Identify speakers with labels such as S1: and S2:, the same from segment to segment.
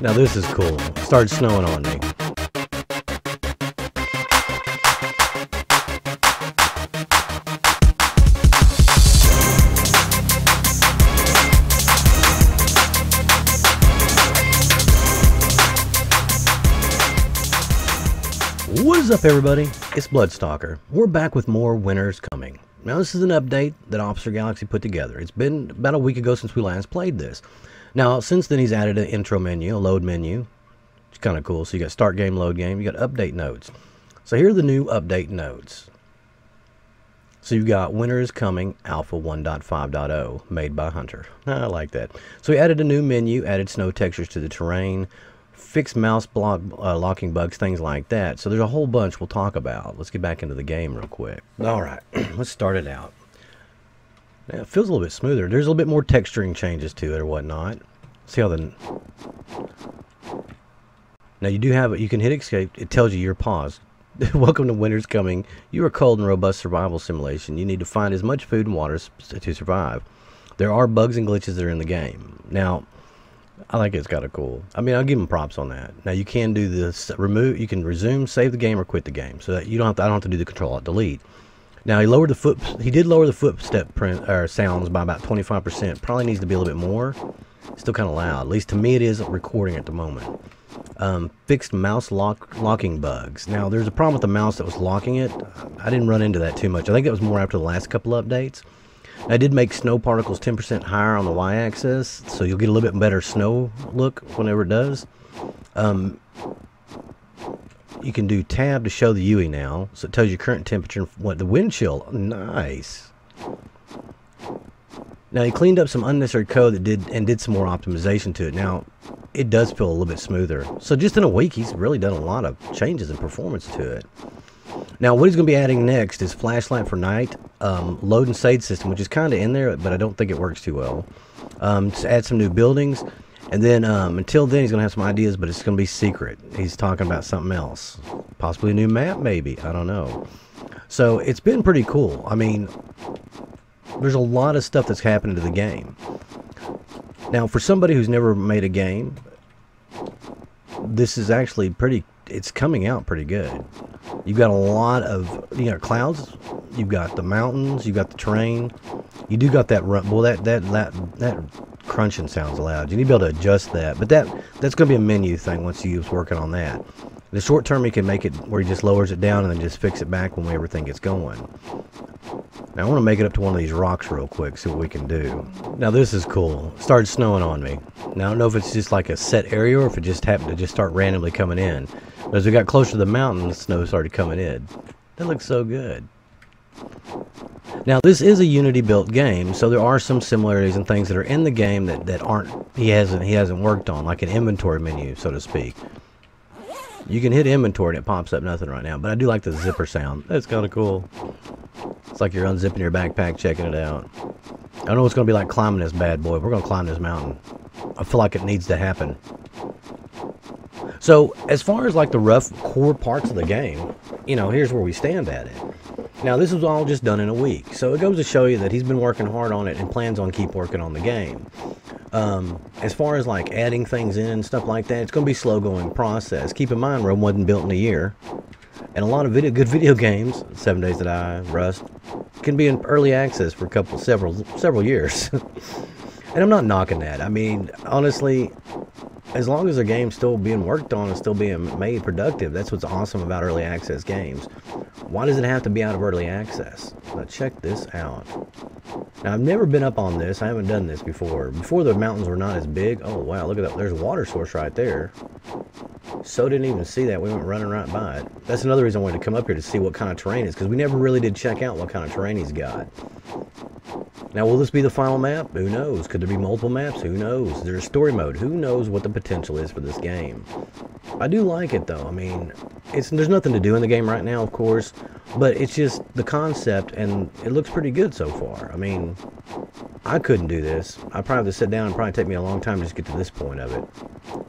S1: Now this is cool. It started snowing on me. What is up, everybody? It's Bloodstalker. We're back with more Winter's Coming. Now this is an update that Officer Galaxy put together. It's been about a week ago since we last played this. Now since then he's added an intro menu, a load menu. It's kind of cool. So you got start game, load game, you got update notes. So here are the new update notes. So you've got Winter is Coming Alpha 1.5.0 made by Hunter. I like that. So he added a new menu, added snow textures to the terrain, fixed mouse block locking bugs, things like that. So there's a whole bunch we'll talk about. Let's get back into the game real quick. Alright, let's start it out. Now, it feels a little bit smoother. There's a little bit more texturing changes to it or whatnot. See how the... Now you do have it. You can hit escape. It tells you you're paused. Welcome to Winter's Coming. You are cold and robust survival simulation. You need to find as much food and water to survive. There are bugs and glitches that are in the game. Now, I like it. It's kind of cool. I mean, I'll give them props on that. Now you can do this remove. You can resume, save the game, or quit the game. So that you don't have to, I don't have to do the Control-Alt-Delete. Now he did lower the footstep sounds by about 25%. Probably needs to be a little bit more. Still kind of loud. At least to me it is recording at the moment. Fixed mouse locking bugs. Now there's a problem with the mouse that was locking it. I didn't run into that too much. I think that was more after the last couple updates. I did make snow particles 10% higher on the y-axis, so you'll get a little bit better snow look whenever it does. You can do tab to show the UE now, so it tells you current temperature and what the wind chill. Nice. Now he cleaned up some unnecessary code that did some more optimization to it. Now it does feel a little bit smoother. So just in a week, he's really done a lot of changes in performance to it. Now what he's going to be adding next is flashlight for night, load and save system, which is kind of in there, but I don't think it works too well. To add some new buildings, and then until then he's going to have some ideas, but it's going to be secret. He's talking about something else, possibly a new map, maybe. I don't know. So it's been pretty cool. I mean, there's a lot of stuff that's happened to the game. Now for somebody who's never made a game, this is actually pretty. It's coming out pretty good. You've got a lot of, you know, clouds. You've got the mountains. You've got the terrain. You do got that run. Well, that crunching sounds loud. You need to be able to adjust that. But that's going to be a menu thing once you was working on that. The short term, you can make it where he just lowers it down and then just fix it back when everything gets going. Now I want to make it up to one of these rocks real quick, see what we can do. Now this is cool. It started snowing on me. Now I don't know if it's just like a set area or if it just happened to just start randomly coming in. But as we got closer to the mountain, the snow started coming in. That looks so good. Now this is a Unity built game, so there are some similarities and things that are in the game that aren't he hasn't worked on, like an inventory menu, so to speak. You can hit inventory and it pops up nothing right now, but I do like the zipper sound. That's kind of cool. It's like you're unzipping your backpack, checking it out. I don't know what's going to be like climbing this bad boy. We're going to climb this mountain. I feel like it needs to happen. So, as far as like the rough core parts of the game, you know, here's where we stand at it. Now, this was all just done in a week. So, it goes to show you that he's been working hard on it and plans on keep working on the game. As far as like adding things in and stuff like that, it's going to be a slow going process. Keep in mind, Rome wasn't built in a year. And a lot of good video games, 7 Days to Die, Rust, can be in early access for several years. And I'm not knocking that. I mean, honestly, as long as a game's still being worked on and still being made productive, that's what's awesome about early access games. Why does it have to be out of early access? Now check this out. Now I've never been up on this. I haven't done this before. Before the mountains were not as big. Oh wow, look at that. There's a water source right there. So didn't even see that. We went running right by it. That's another reason I wanted to come up here to see what kind of terrain it is, because we never really did check out what kind of terrain he's got. Now, will this be the final map? Who knows? Could there be multiple maps? Who knows? There's story mode. Who knows what the potential is for this game? I do like it, though. I mean, there's nothing to do in the game right now, of course, but it's just the concept, and it looks pretty good so far. I mean, I couldn't do this. I'd probably have to sit down and probably take me a long time to just get to this point of it.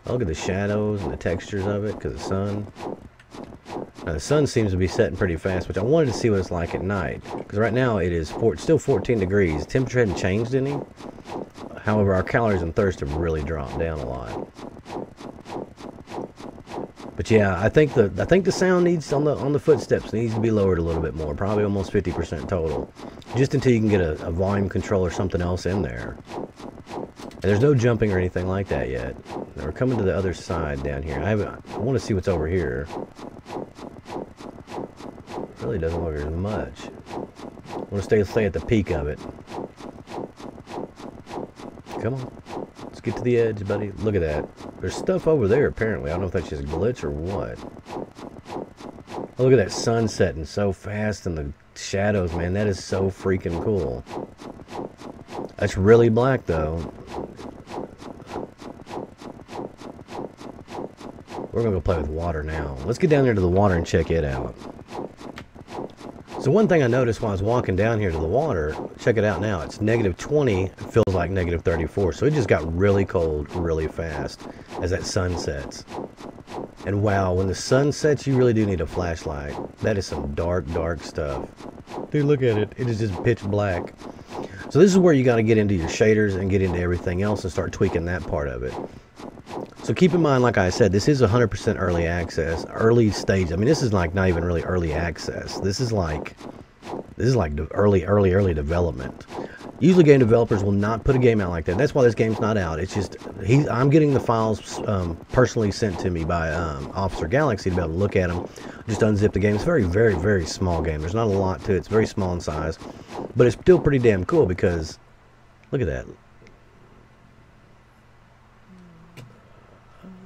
S1: Look at the shadows and the textures of it because of the sun. Now the sun seems to be setting pretty fast, which I wanted to see what it's like at night. Because right now it is still 14 degrees. Temperature hadn't changed any. However, our calories and thirst have really dropped down a lot. But yeah, I think the sound needs on the footsteps needs to be lowered a little bit more, probably almost 50% total, just until you can get a volume control or something else in there. And there's no jumping or anything like that yet. Now we're coming to the other side down here. I want to see what's over here. It really doesn't look as much. I want to stay at the peak of it. Come on. Let's get to the edge, buddy. Look at that. There's stuff over there, apparently. I don't know if that's just a glitch or what. Oh, look at that sun setting so fast and the shadows, man. That is so freaking cool. That's really black, though. We're going to go play with water now. Let's get down there to the water and check it out. So one thing I noticed while I was walking down here to the water, check it out now, it's -20, it feels like -34, so it just got really cold really fast as that sun sets. And wow, when the sun sets, you really do need a flashlight. That is some dark, dark stuff. Dude, look at it. It is just pitch black. So this is where you got to get into your shaders and get into everything else and start tweaking that part of it. So keep in mind, like I said, this is 100% early access, early stage. I mean, this is like not even really early access. This is like early development. Usually game developers will not put a game out like that. That's why this game's not out. It's just, I'm getting the files personally sent to me by Officer Galaxy to be able to look at them. Just unzip the game. It's a very, very, very small game. There's not a lot to it. It's very small in size. But it's still pretty damn cool because, look at that.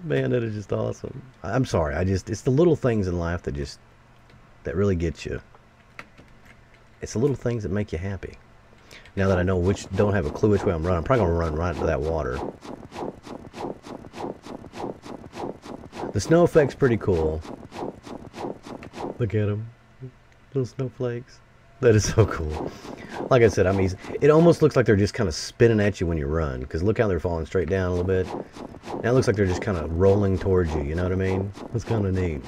S1: Man, that is just awesome. I'm sorry. It's the little things in life that really get you. It's the little things that make you happy. Now that I know don't have a clue which way I'm running, I'm probably going to run right into that water. The snow effect's pretty cool. Look at them. Little snowflakes. That is so cool. Like I said, I mean, it almost looks like they're just kind of spinning at you when you run. Because look how they're falling straight down a little bit. Now it looks like they're just kind of rolling towards you. You know what I mean? That's kind of neat.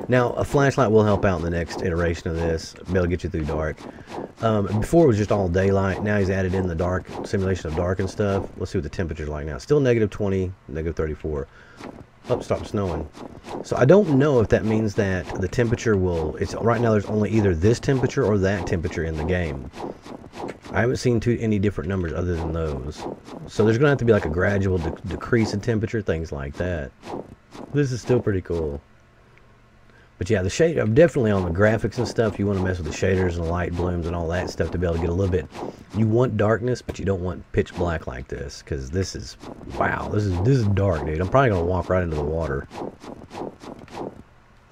S1: Now, a flashlight will help out in the next iteration of this. Be able to get you through dark. Before it was just all daylight. Now he's added in the dark, simulation of dark and stuff. Let's see what the temperature's like now. Still -20, -34. Oh, stopped snowing. So I don't know if that means that the temperature will... right now there's only either this temperature or that temperature in the game. I haven't seen any different numbers other than those. So there's going to have to be like a gradual decrease in temperature, things like that. This is still pretty cool. But yeah, the shade, I'm definitely on the graphics and stuff. You want to mess with the shaders and the light blooms and all that stuff to be able to get a little bit. You want darkness, but you don't want pitch black like this, because this is, wow, this is dark, dude. I'm probably gonna walk right into the water.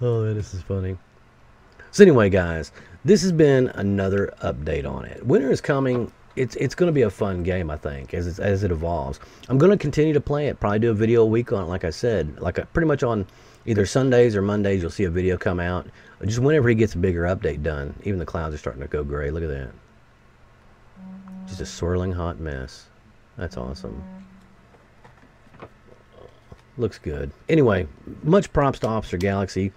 S1: Oh man, this is funny. So anyway, guys, this has been another update on it. Winter is coming. It's going to be a fun game, I think, as it evolves. I'm going to continue to play it. Probably do a video a week on it, like I said, pretty much on either Sundays or Mondays. You'll see a video come out. Just whenever he gets a bigger update done. Even the clouds are starting to go gray. Look at that. Just a swirling hot mess. That's awesome. Looks good. Anyway, much props to Officer Galaxy.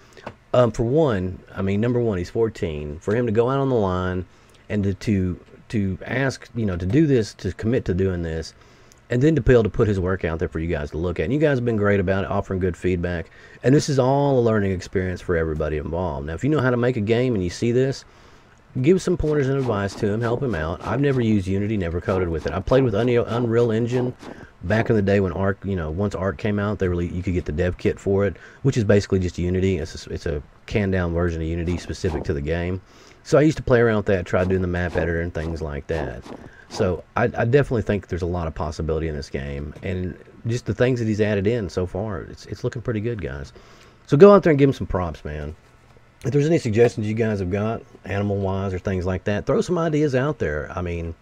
S1: For one, I mean, number one, he's 14. For him to go out on the line and to ask, you know, to do this, to commit to doing this, and then to be able to put his work out there for you guys to look at. And you guys have been great about it, offering good feedback. And this is all a learning experience for everybody involved. Now, if you know how to make a game and you see this, give some pointers and advice to him, help him out. I've never used Unity, never coded with it. I played with Unreal Engine back in the day when Arc, you know, once Arc came out, you could get the dev kit for it, which is basically just Unity. It's a canned down version of Unity specific to the game. So I used to play around with that, try doing the map editor and things like that. So I definitely think there's a lot of possibility in this game, and just the things that he's added in so far, it's looking pretty good, guys. So go out there and give him some props, man. If there's any suggestions you guys have got, animal-wise or things like that, throw some ideas out there. I mean,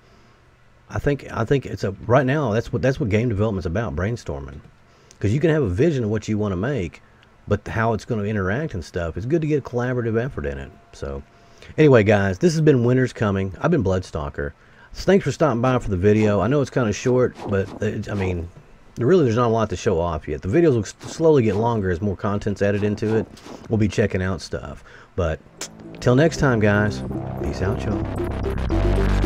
S1: I think it's right now that's what game development's about, brainstorming, because you can have a vision of what you want to make, but how it's going to interact and stuff. It's good to get a collaborative effort in it. So anyway, guys, this has been Winter's Coming. I've been Bloodstalker. So thanks for stopping by for the video. I know it's kind of short, but I mean, there's not a lot to show off yet. The videos will slowly get longer as more content's added into it. We'll be checking out stuff. But till next time, guys, peace out, y'all.